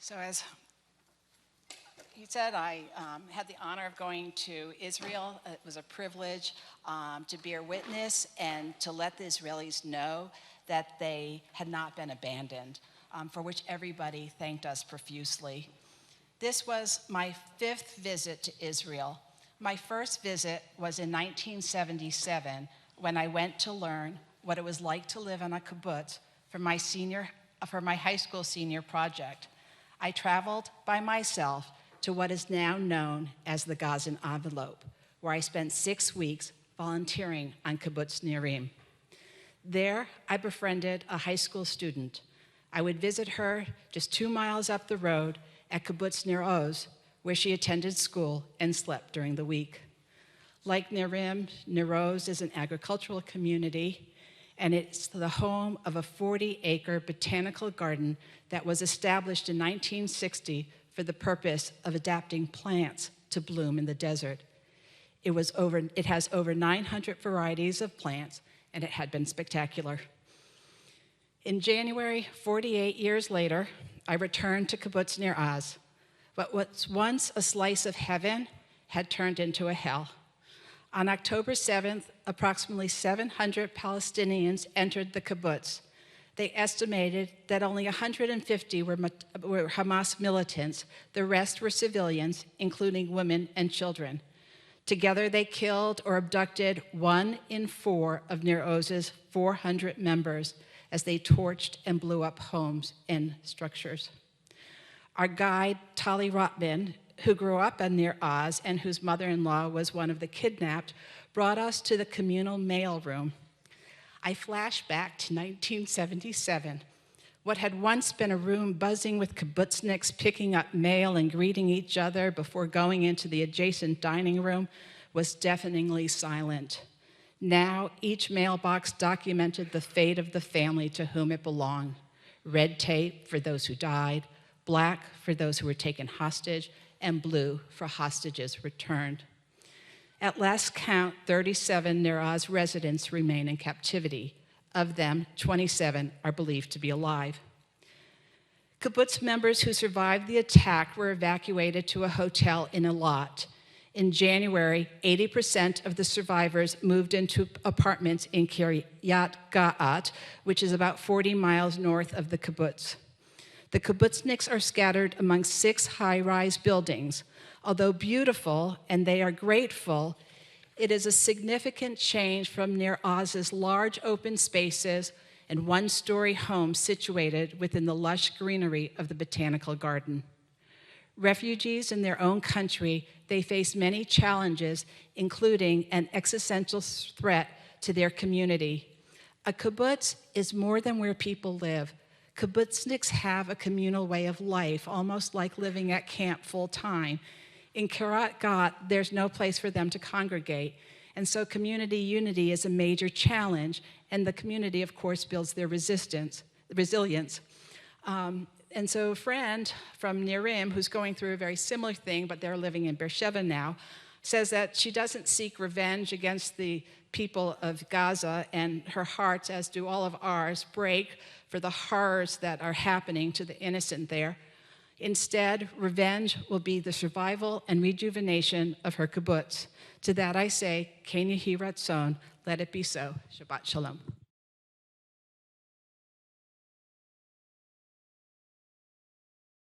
So as he said, I had the honor of going to Israel. It was a privilege to bear witness and to let the Israelis know that they had not been abandoned, for which everybody thanked us profusely. This was my 5th visit to Israel. My first visit was in 1977 when I went to learn what it was like to live on a kibbutz for my high school senior project. I traveled by myself to what is now known as the Gazan envelope, where I spent 6 weeks volunteering on Kibbutz Nirim. There, I befriended a high school student. I would visit her just 2 miles up the road at Kibbutz Nir Oz, where she attended school and slept during the week. Like Nirim, Nir Oz is an agricultural community, and it's the home of a 40-acre botanical garden that was established in 1960 for the purpose of adapting plants to bloom in the desert. It has over 900 varieties of plants, and it had been spectacular. In January, 48 years later, I returned to Kibbutz Nir Oz. What was once a slice of heaven had turned into a hell. On October 7th, approximately 700 Palestinians entered the kibbutz. They estimated that only 150 were Hamas militants. The rest were civilians, including women and children. Together, they killed or abducted 1 in 4 of Nir Oz's 400 members as they torched and blew up homes and structures. Our guide, Tali Rotman, who grew up in Nir Oz and whose mother-in-law was one of the kidnapped, brought us to the communal mail room. I flash back to 1977. What had once been a room buzzing with kibbutzniks picking up mail and greeting each other before going into the adjacent dining room was deafeningly silent. Now, each mailbox documented the fate of the family to whom it belonged. Red tape for those who died, black for those who were taken hostage, and blue for hostages returned. At last count, 37 Nir Oz residents remain in captivity. Of them, 27 are believed to be alive. Kibbutz members who survived the attack were evacuated to a hotel in Eilat. In January, 80% of the survivors moved into apartments in Kiryat Ga'at, which is about 40 miles north of the kibbutz. The kibbutzniks are scattered among 6 high-rise buildings. Although beautiful, and they are grateful, it is a significant change from Nir Oz's large open spaces and 1-story homes situated within the lush greenery of the botanical garden. Refugees in their own country, they face many challenges, including an existential threat to their community. A kibbutz is more than where people live. Kibbutzniks have a communal way of life, almost like living at camp full-time. In Kiryat Gat, there's no place for them to congregate. And so community unity is a major challenge, and the community, of course, builds their resilience. And so a friend from Nirim, who's going through a very similar thing, but they're living in Beersheba now, says that she doesn't seek revenge against the people of Gaza, and her heart, as do all of ours, break for the horrors that are happening to the innocent there. Instead, revenge will be the survival and rejuvenation of her kibbutz. To that I say, Ken Yehi Ratzon, let it be so. Shabbat Shalom.